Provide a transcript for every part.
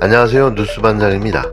안녕하세요. 뉴스반장입니다.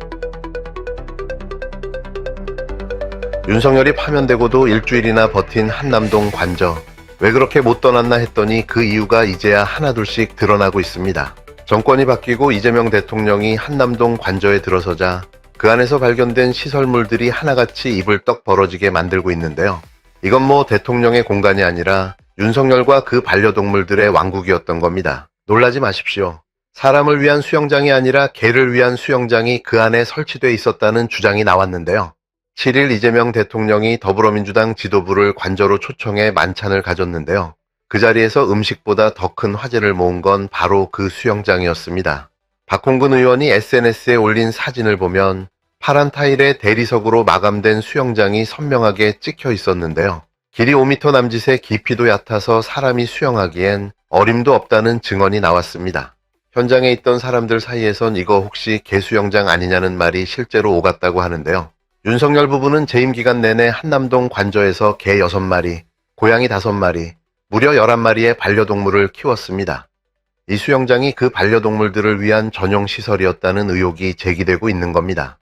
윤석열이 파면되고도 일주일이나 버틴 한남동 관저. 왜 그렇게 못 떠났나 했더니 그 이유가 이제야 하나둘씩 드러나고 있습니다. 정권이 바뀌고 이재명 대통령이 한남동 관저에 들어서자 그 안에서 발견된 시설물들이 하나같이 입을 떡 벌어지게 만들고 있는데요. 이건 뭐 대통령의 공간이 아니라 윤석열과 그 반려동물들의 왕국이었던 겁니다. 놀라지 마십시오. 사람을 위한 수영장이 아니라 개를 위한 수영장이 그 안에 설치돼 있었다는 주장이 나왔는데요. 7일 이재명 대통령이 더불어민주당 지도부를 관저로 초청해 만찬을 가졌는데요. 그 자리에서 음식보다 더 큰 화제를 모은 건 바로 그 수영장이었습니다. 박홍근 의원이 SNS에 올린 사진을 보면 파란 타일의 대리석으로 마감된 수영장이 선명하게 찍혀 있었는데요. 길이 5m 남짓의 깊이도 얕아서 사람이 수영하기엔 어림도 없다는 증언이 나왔습니다. 현장에 있던 사람들 사이에선 이거 혹시 개수영장 아니냐는 말이 실제로 오갔다고 하는데요. 윤석열 부부는 재임 기간 내내 한남동 관저에서 개 6마리, 고양이 5마리, 무려 11마리의 반려동물을 키웠습니다. 이 수영장이 그 반려동물들을 위한 전용 시설이었다는 의혹이 제기되고 있는 겁니다.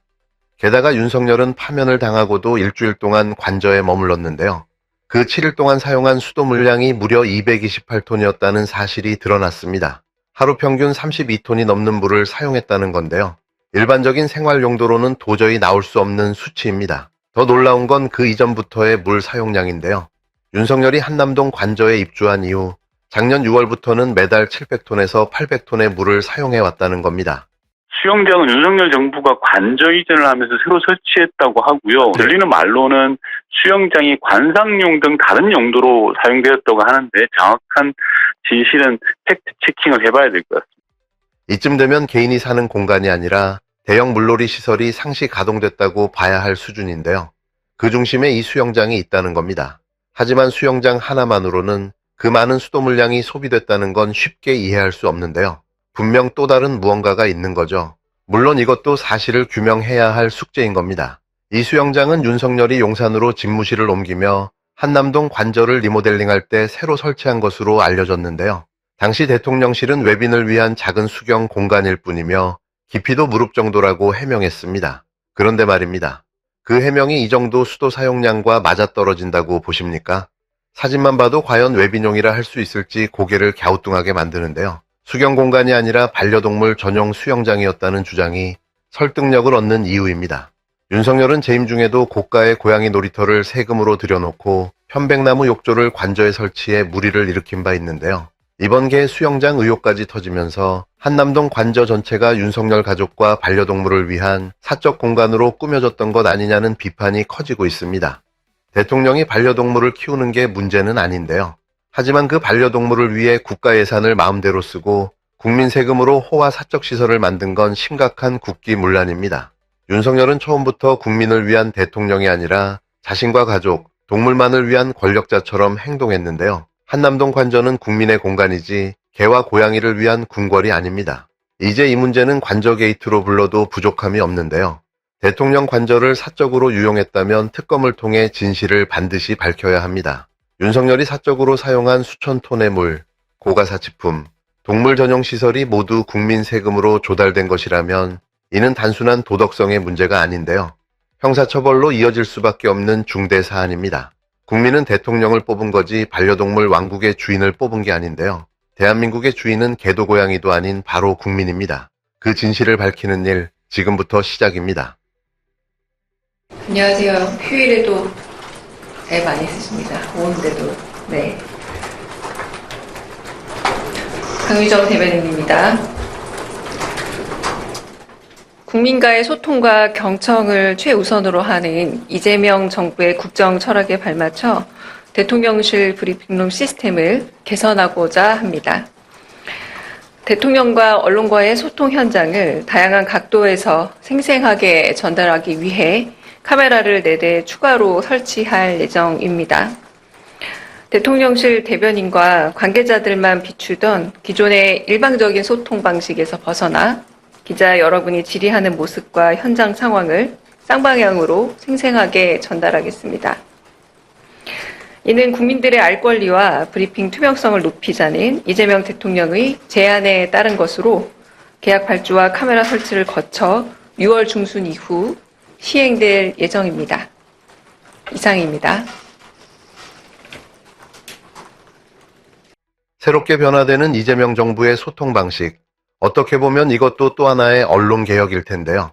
게다가 윤석열은 파면을 당하고도 일주일 동안 관저에 머물렀는데요. 그 7일 동안 사용한 수도 물량이 무려 228톤이었다는 사실이 드러났습니다. 하루 평균 32톤이 넘는 물을 사용했다는 건데요. 일반적인 생활 용도로는 도저히 나올 수 없는 수치입니다. 더 놀라운 건 그 이전부터의 물 사용량인데요. 윤석열이 한남동 관저에 입주한 이후 작년 6월부터는 매달 700톤에서 800톤의 물을 사용해왔다는 겁니다. 수영장은 윤석열 정부가 관저 이전을 하면서 새로 설치했다고 하고요. 들리는 말로는 수영장이 관상용 등 다른 용도로 사용되었다고 하는데 정확한 진실은 팩트 체킹을 해봐야 될 것 같습니다. 이쯤 되면 개인이 사는 공간이 아니라 대형 물놀이 시설이 상시 가동됐다고 봐야 할 수준인데요. 그 중심에 이 수영장이 있다는 겁니다. 하지만 수영장 하나만으로는 그 많은 수도 물량이 소비됐다는 건 쉽게 이해할 수 없는데요. 분명 또 다른 무언가가 있는 거죠. 물론 이것도 사실을 규명해야 할 숙제인 겁니다. 이 수영장은 윤석열이 용산으로 집무실을 옮기며 한남동 관저를 리모델링할 때 새로 설치한 것으로 알려졌는데요. 당시 대통령실은 외빈을 위한 작은 수경 공간일 뿐이며 깊이도 무릎 정도라고 해명했습니다. 그런데 말입니다. 그 해명이 이 정도 수도 사용량과 맞아떨어진다고 보십니까? 사진만 봐도 과연 외빈용이라 할 수 있을지 고개를 갸우뚱하게 만드는데요. 수경 공간이 아니라 반려동물 전용 수영장이었다는 주장이 설득력을 얻는 이유입니다. 윤석열은 재임 중에도 고가의 고양이 놀이터를 세금으로 들여놓고 편백나무 욕조를 관저에 설치해 물의를 일으킨 바 있는데요. 이번 개 수영장 의혹까지 터지면서 한남동 관저 전체가 윤석열 가족과 반려동물을 위한 사적 공간으로 꾸며졌던 것 아니냐는 비판이 커지고 있습니다. 대통령이 반려동물을 키우는 게 문제는 아닌데요. 하지만 그 반려동물을 위해 국가 예산을 마음대로 쓰고 국민 세금으로 호화 사적 시설을 만든 건 심각한 국기문란입니다. 윤석열은 처음부터 국민을 위한 대통령이 아니라 자신과 가족, 동물만을 위한 권력자처럼 행동했는데요. 한남동 관저는 국민의 공간이지 개와 고양이를 위한 궁궐이 아닙니다. 이제 이 문제는 관저 게이트로 불러도 부족함이 없는데요. 대통령 관저를 사적으로 유용했다면 특검을 통해 진실을 반드시 밝혀야 합니다. 윤석열이 사적으로 사용한 수천 톤의 물, 고가사치품, 동물 전용 시설이 모두 국민 세금으로 조달된 것이라면 이는 단순한 도덕성의 문제가 아닌데요. 형사처벌로 이어질 수밖에 없는 중대 사안입니다. 국민은 대통령을 뽑은 거지 반려동물 왕국의 주인을 뽑은 게 아닌데요. 대한민국의 주인은 개도 고양이도 아닌 바로 국민입니다. 그 진실을 밝히는 일 지금부터 시작입니다. 안녕하세요. 휴일에도 잘 많이 쓰십니다. 오는데도. 네. 강유정 대변인입니다. 국민과의 소통과 경청을 최우선으로 하는 이재명 정부의 국정 철학에 발맞춰 대통령실 브리핑룸 시스템을 개선하고자 합니다. 대통령과 언론과의 소통 현장을 다양한 각도에서 생생하게 전달하기 위해 카메라를 4대 추가로 설치할 예정입니다. 대통령실 대변인과 관계자들만 비추던 기존의 일방적인 소통 방식에서 벗어나 기자 여러분이 질의하는 모습과 현장 상황을 쌍방향으로 생생하게 전달하겠습니다. 이는 국민들의 알 권리와 브리핑 투명성을 높이자는 이재명 대통령의 제안에 따른 것으로 계약 발주와 카메라 설치를 거쳐 6월 중순 이후 시행될 예정입니다. 이상입니다. 새롭게 변화되는 이재명 정부의 소통 방식. 어떻게 보면 이것도 또 하나의 언론 개혁일 텐데요.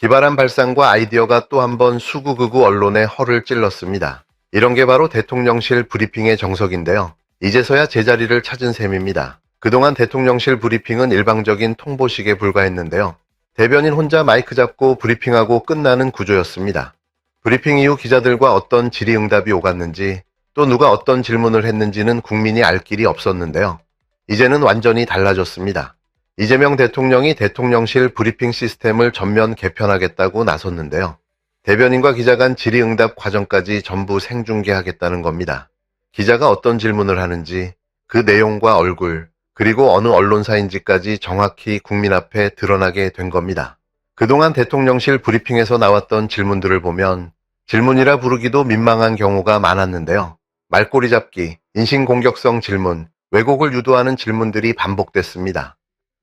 기발한 발상과 아이디어가 또 한 번 수구극우 언론의 허를 찔렀습니다. 이런 게 바로 대통령실 브리핑의 정석인데요. 이제서야 제자리를 찾은 셈입니다. 그동안 대통령실 브리핑은 일방적인 통보식에 불과했는데요. 대변인 혼자 마이크 잡고 브리핑하고 끝나는 구조였습니다. 브리핑 이후 기자들과 어떤 질의응답이 오갔는지 또 누가 어떤 질문을 했는지는 국민이 알 길이 없었는데요. 이제는 완전히 달라졌습니다. 이재명 대통령이 대통령실 브리핑 시스템을 전면 개편하겠다고 나섰는데요. 대변인과 기자 간 질의응답 과정까지 전부 생중계하겠다는 겁니다. 기자가 어떤 질문을 하는지, 그 내용과 얼굴, 그리고 어느 언론사인지까지 정확히 국민 앞에 드러나게 된 겁니다. 그동안 대통령실 브리핑에서 나왔던 질문들을 보면 질문이라 부르기도 민망한 경우가 많았는데요. 말꼬리 잡기, 인신공격성 질문, 왜곡을 유도하는 질문들이 반복됐습니다.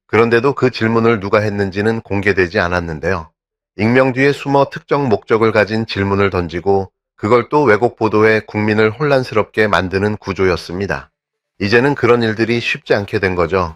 그런데도 그 질문을 누가 했는지는 공개되지 않았는데요. 익명 뒤에 숨어 특정 목적을 가진 질문을 던지고 그걸 또 왜곡 보도해 국민을 혼란스럽게 만드는 구조였습니다. 이제는 그런 일들이 쉽지 않게 된 거죠.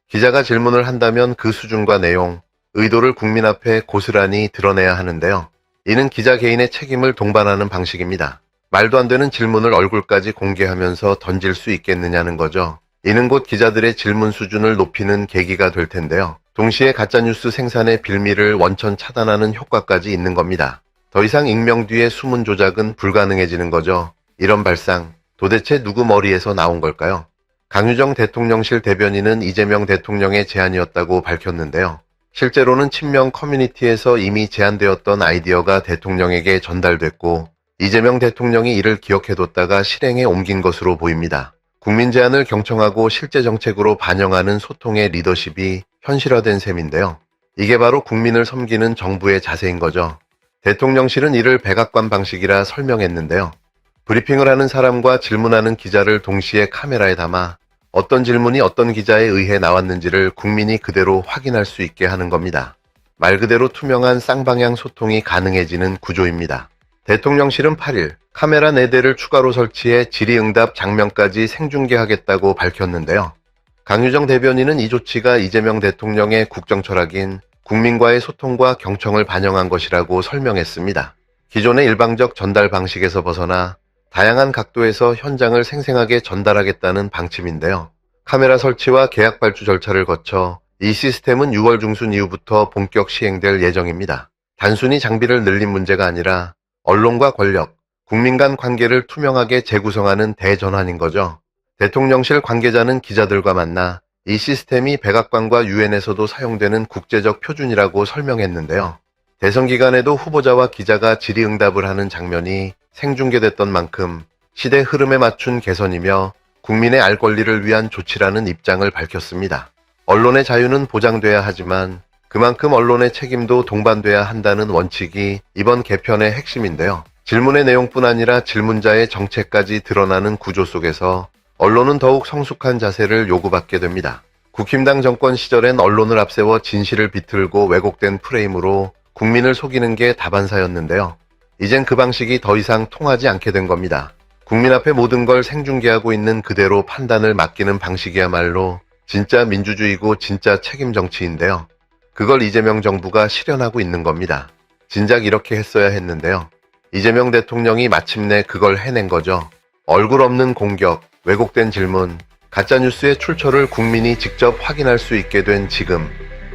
기자가 질문을 한다면 그 수준과 내용, 의도를 국민 앞에 고스란히 드러내야 하는데요. 이는 기자 개인의 책임을 동반하는 방식입니다. 말도 안 되는 질문을 얼굴까지 공개하면서 던질 수 있겠느냐는 거죠. 이는 곧 기자들의 질문 수준을 높이는 계기가 될 텐데요. 동시에 가짜뉴스 생산의 빌미를 원천 차단하는 효과까지 있는 겁니다. 더 이상 익명 뒤에 숨은 조작은 불가능해지는 거죠. 이런 발상, 도대체 누구 머리에서 나온 걸까요? 강유정 대통령실 대변인은 이재명 대통령의 제안이었다고 밝혔는데요. 실제로는 친명 커뮤니티에서 이미 제안되었던 아이디어가 대통령에게 전달됐고 이재명 대통령이 이를 기억해뒀다가 실행에 옮긴 것으로 보입니다. 국민 제안을 경청하고 실제 정책으로 반영하는 소통의 리더십이 현실화된 셈인데요. 이게 바로 국민을 섬기는 정부의 자세인 거죠. 대통령실은 이를 백악관 방식이라 설명했는데요. 브리핑을 하는 사람과 질문하는 기자를 동시에 카메라에 담아 어떤 질문이 어떤 기자에 의해 나왔는지를 국민이 그대로 확인할 수 있게 하는 겁니다. 말 그대로 투명한 쌍방향 소통이 가능해지는 구조입니다. 대통령실은 8일 카메라 4대를 추가로 설치해 질의응답 장면까지 생중계하겠다고 밝혔는데요. 강유정 대변인은 이 조치가 이재명 대통령의 국정 철학인 국민과의 소통과 경청을 반영한 것이라고 설명했습니다. 기존의 일방적 전달 방식에서 벗어나 다양한 각도에서 현장을 생생하게 전달하겠다는 방침인데요. 카메라 설치와 계약 발주 절차를 거쳐 이 시스템은 6월 중순 이후부터 본격 시행될 예정입니다. 단순히 장비를 늘린 문제가 아니라 언론과 권력, 국민 간 관계를 투명하게 재구성하는 대전환인 거죠. 대통령실 관계자는 기자들과 만나 이 시스템이 백악관과 유엔에서도 사용되는 국제적 표준이라고 설명했는데요. 대선 기간에도 후보자와 기자가 질의응답을 하는 장면이 생중계됐던 만큼 시대 흐름에 맞춘 개선이며 국민의 알 권리를 위한 조치라는 입장을 밝혔습니다. 언론의 자유는 보장돼야 하지만 그만큼 언론의 책임도 동반돼야 한다는 원칙이 이번 개편의 핵심인데요. 질문의 내용뿐 아니라 질문자의 정체까지 드러나는 구조 속에서 언론은 더욱 성숙한 자세를 요구받게 됩니다. 국힘당 정권 시절엔 언론을 앞세워 진실을 비틀고 왜곡된 프레임으로 국민을 속이는 게 다반사였는데요. 이젠 그 방식이 더 이상 통하지 않게 된 겁니다. 국민 앞에 모든 걸 생중계하고 있는 그대로 판단을 맡기는 방식이야말로 진짜 민주주의고 진짜 책임 정치인데요. 그걸 이재명 정부가 실현하고 있는 겁니다. 진작 이렇게 했어야 했는데요. 이재명 대통령이 마침내 그걸 해낸 거죠. 얼굴 없는 공격, 왜곡된 질문, 가짜뉴스의 출처를 국민이 직접 확인할 수 있게 된 지금,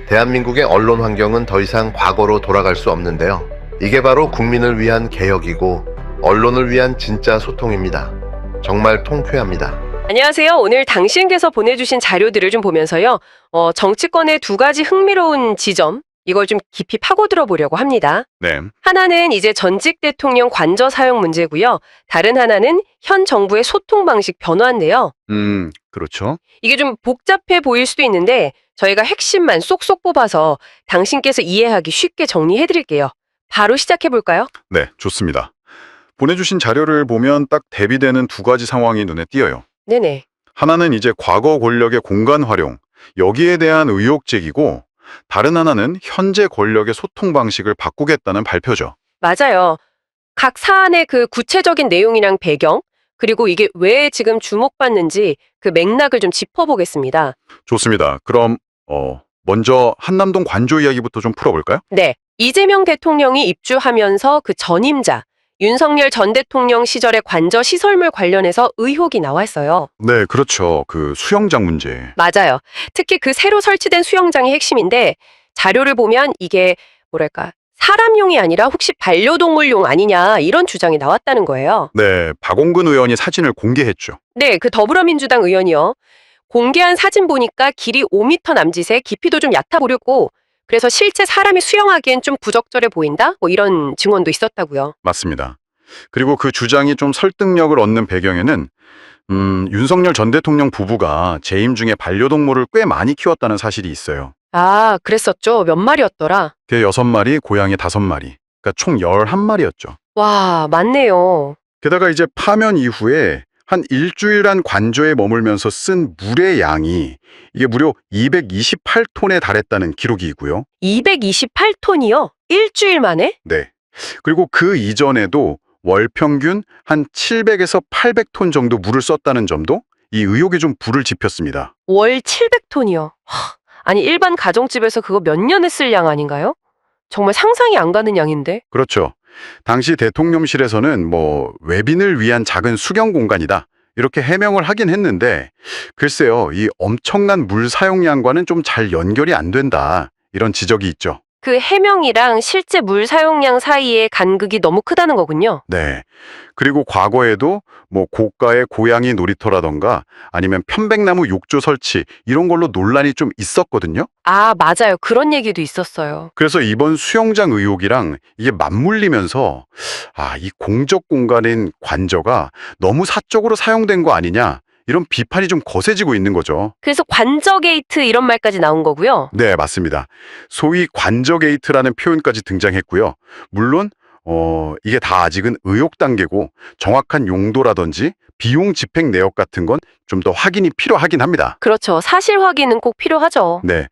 대한민국의 언론 환경은 더 이상 과거로 돌아갈 수 없는데요. 이게 바로 국민을 위한 개혁이고 언론을 위한 진짜 소통입니다. 정말 통쾌합니다. 안녕하세요. 오늘 당신께서 보내주신 자료들을 좀 보면서요. 정치권의 두 가지 흥미로운 지점, 이걸 좀 깊이 파고들어 보려고 합니다. 네. 하나는 이제 전직 대통령 관저 사용 문제고요. 다른 하나는 현 정부의 소통 방식 변화인데요. 그렇죠. 이게 좀 복잡해 보일 수도 있는데 저희가 핵심만 쏙쏙 뽑아서 당신께서 이해하기 쉽게 정리해 드릴게요. 바로 시작해 볼까요? 네, 좋습니다. 보내주신 자료를 보면 딱 대비되는 두 가지 상황이 눈에 띄어요. 네네. 하나는 이제 과거 권력의 공간 활용, 여기에 대한 의혹 제기고, 다른 하나는 현재 권력의 소통 방식을 바꾸겠다는 발표죠. 맞아요. 각 사안의 그 구체적인 내용이랑 배경, 그리고 이게 왜 지금 주목받는지 그 맥락을 좀 짚어보겠습니다. 좋습니다. 그럼 먼저 한남동 관저 이야기부터 좀 풀어볼까요? 네. 이재명 대통령이 입주하면서 그 전임자, 윤석열 전 대통령 시절의 관저 시설물 관련해서 의혹이 나왔어요. 네, 그렇죠. 그 수영장 문제. 맞아요. 특히 그 새로 설치된 수영장이 핵심인데 자료를 보면 이게 뭐랄까 사람용이 아니라 혹시 반려동물용 아니냐 이런 주장이 나왔다는 거예요. 네, 박홍근 의원이 사진을 공개했죠. 네, 그 더불어민주당 의원이요. 공개한 사진 보니까 길이 5m 남짓에 깊이도 좀 얕아 보였고 그래서 실제 사람이 수영하기엔 좀 부적절해 보인다? 뭐 이런 증언도 있었다고요. 맞습니다. 그리고 그 주장이 좀 설득력을 얻는 배경에는 윤석열 전 대통령 부부가 재임 중에 반려동물을 꽤 많이 키웠다는 사실이 있어요. 아, 그랬었죠. 몇 마리였더라. 개 6마리, 고양이 5마리. 그러니까 총 11마리였죠. 와, 맞네요. 게다가 이제 파면 이후에 한 일주일간 관저에 머물면서 쓴 물의 양이 이게 무려 228톤에 달했다는 기록이 있고요. 228톤이요? 일주일 만에? 네. 그리고 그 이전에도 월 평균 한 700에서 800톤 정도 물을 썼다는 점도 이 의혹에 좀 불을 지폈습니다. 월 700톤이요. 아니, 일반 가정집에서 그거 몇 년에 쓸 양 아닌가요? 정말 상상이 안 가는 양인데. 그렇죠. 당시 대통령실에서는 외빈을 위한 작은 수경 공간이다. 이렇게 해명을 하긴 했는데 글쎄요. 이 엄청난 물 사용량과는 좀 잘 연결이 안 된다. 이런 지적이 있죠. 그 해명이랑 실제 물 사용량 사이의 간극이 너무 크다는 거군요. 네. 그리고 과거에도 고가의 고양이 놀이터라던가 아니면 편백나무 욕조 설치 이런 걸로 논란이 좀 있었거든요. 아, 맞아요. 그런 얘기도 있었어요. 그래서 이번 수영장 의혹이랑 이게 맞물리면서 이 공적 공간인 관저가 너무 사적으로 사용된 거 아니냐 이런 비판이 좀 거세지고 있는 거죠. 그래서 관저 게이트 이런 말까지 나온 거고요. 네, 맞습니다. 소위 관저 게이트라는 표현까지 등장했고요. 물론 이게 다 아직은 의혹 단계고 정확한 용도라든지 비용 집행 내역 같은 건 좀 더 확인이 필요하긴 합니다. 그렇죠. 사실 확인은 꼭 필요하죠. 네.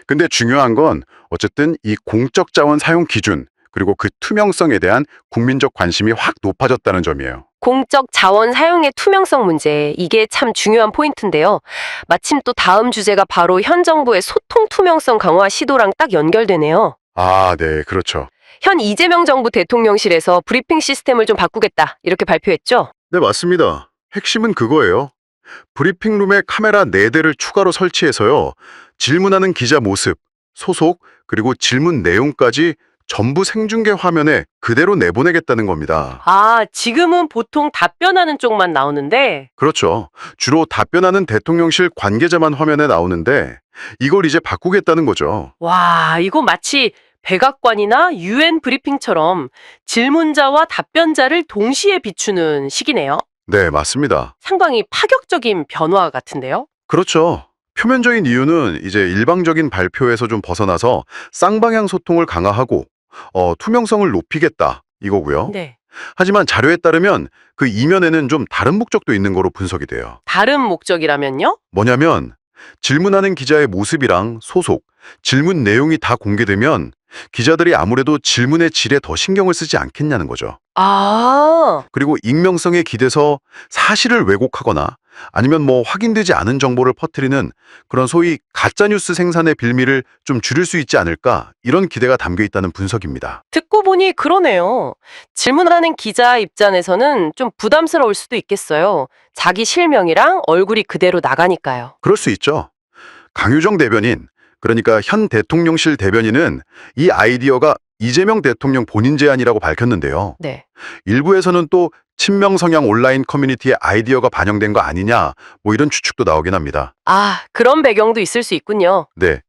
근데 중요한 건 어쨌든 이 공적 자원 사용 기준 그리고 그 투명성에 대한 국민적 관심이 확 높아졌다는 점이에요. 공적 자원 사용의 투명성 문제, 이게 참 중요한 포인트인데요. 마침 또 다음 주제가 바로 현 정부의 소통 투명성 강화 시도랑 딱 연결되네요. 아, 네, 그렇죠. 현 이재명 정부 대통령실에서 브리핑 시스템을 좀 바꾸겠다, 이렇게 발표했죠? 네, 맞습니다. 핵심은 그거예요. 브리핑룸에 카메라 4대를 추가로 설치해서요. 질문하는 기자 모습, 소속, 그리고 질문 내용까지 전부 생중계 화면에 그대로 내보내겠다는 겁니다. 아, 지금은 보통 답변하는 쪽만 나오는데. 그렇죠. 주로 답변하는 대통령실 관계자만 화면에 나오는데 이걸 이제 바꾸겠다는 거죠. 와, 이거 마치 백악관이나 UN 브리핑처럼 질문자와 답변자를 동시에 비추는 식이네요. 네, 맞습니다. 상당히 파격적인 변화 같은데요? 그렇죠. 표면적인 이유는 이제 일방적인 발표에서 좀 벗어나서 쌍방향 소통을 강화하고 투명성을 높이겠다 이거고요. 네. 하지만 자료에 따르면 그 이면에는 좀 다른 목적도 있는 거로 분석이 돼요. 다른 목적이라면요? 뭐냐면 질문하는 기자의 모습이랑 소속, 질문 내용이 다 공개되면 기자들이 아무래도 질문의 질에 더 신경을 쓰지 않겠냐는 거죠. 아, 그리고 익명성에 기대서 사실을 왜곡하거나 아니면 확인되지 않은 정보를 퍼뜨리는 그런 소위 가짜뉴스 생산의 빌미를 좀 줄일 수 있지 않을까 이런 기대가 담겨 있다는 분석입니다. 듣고 보니 그러네요. 질문하는 기자 입장에서는 좀 부담스러울 수도 있겠어요. 자기 실명이랑 얼굴이 그대로 나가니까요. 그럴 수 있죠. 강효정 대변인, 그러니까 현 대통령실 대변인은 이 아이디어가 이재명 대통령 본인 제안이라고 밝혔는데요. 네. 일부에서는 또 친명 성향 온라인 커뮤니티의 아이디어가 반영된 거 아니냐 이런 추측도 나오긴 합니다. 아, 그런 배경도 있을 수 있군요. 네.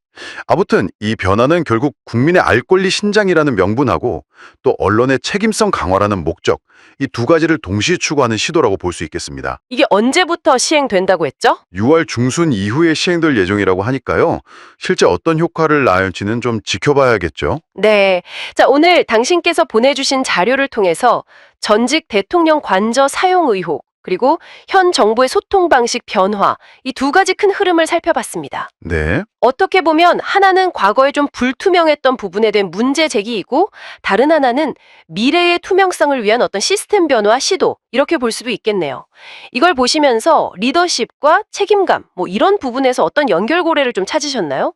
아무튼 이 변화는 결국 국민의 알 권리 신장이라는 명분하고 또 언론의 책임성 강화라는 목적, 이 두 가지를 동시에 추구하는 시도라고 볼 수 있겠습니다. 이게 언제부터 시행된다고 했죠? 6월 중순 이후에 시행될 예정이라고 하니까요. 실제 어떤 효과를 낳을지는 좀 지켜봐야겠죠. 네. 자, 오늘 당신께서 보내주신 자료를 통해서 전직 대통령 관저 사용 의혹, 그리고 현 정부의 소통 방식 변화, 이 두 가지 큰 흐름을 살펴봤습니다. 네. 어떻게 보면 하나는 과거에 좀 불투명했던 부분에 대한 문제 제기이고, 다른 하나는 미래의 투명성을 위한 어떤 시스템 변화 시도, 이렇게 볼 수도 있겠네요. 이걸 보시면서 리더십과 책임감, 뭐 이런 부분에서 어떤 연결고리를 좀 찾으셨나요?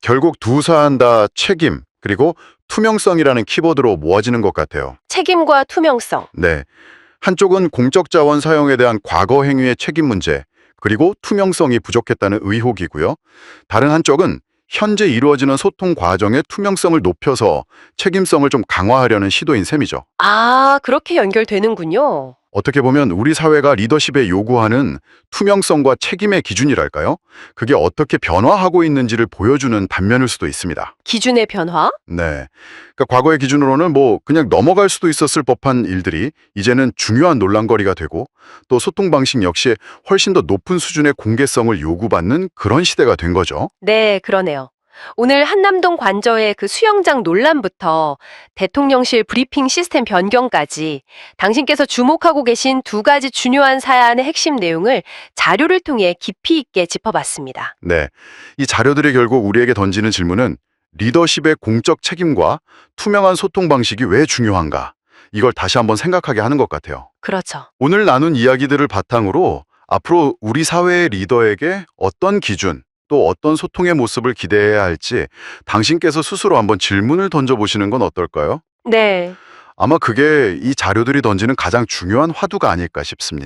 결국 두 사안 다 책임, 그리고 투명성이라는 키워드로 모아지는 것 같아요. 책임과 투명성. 네. 한쪽은 공적 자원 사용에 대한 과거 행위의 책임 문제, 그리고 투명성이 부족했다는 의혹이고요. 다른 한쪽은 현재 이루어지는 소통 과정의 투명성을 높여서 책임성을 좀 강화하려는 시도인 셈이죠. 아, 그렇게 연결되는군요. 어떻게 보면 우리 사회가 리더십에 요구하는 투명성과 책임의 기준이랄까요? 그게 어떻게 변화하고 있는지를 보여주는 단면일 수도 있습니다. 기준의 변화? 네. 그러니까 과거의 기준으로는 뭐 그냥 넘어갈 수도 있었을 법한 일들이 이제는 중요한 논란거리가 되고 또 소통 방식 역시 훨씬 더 높은 수준의 공개성을 요구받는 그런 시대가 된 거죠. 네, 그러네요. 오늘 한남동 관저의 그 수영장 논란부터 대통령실 브리핑 시스템 변경까지 당신께서 주목하고 계신 두 가지 중요한 사안의 핵심 내용을 자료를 통해 깊이 있게 짚어봤습니다. 네. 이 자료들이 결국 우리에게 던지는 질문은 리더십의 공적 책임과 투명한 소통 방식이 왜 중요한가? 이걸 다시 한번 생각하게 하는 것 같아요. 그렇죠. 오늘 나눈 이야기들을 바탕으로 앞으로 우리 사회의 리더에게 어떤 기준, 또 어떤 소통의 모습을 기대해야 할지 당신께서 스스로 한번 질문을 던져보시는 건 어떨까요? 네. 아마 그게 이 자료들이 던지는 가장 중요한 화두가 아닐까 싶습니다.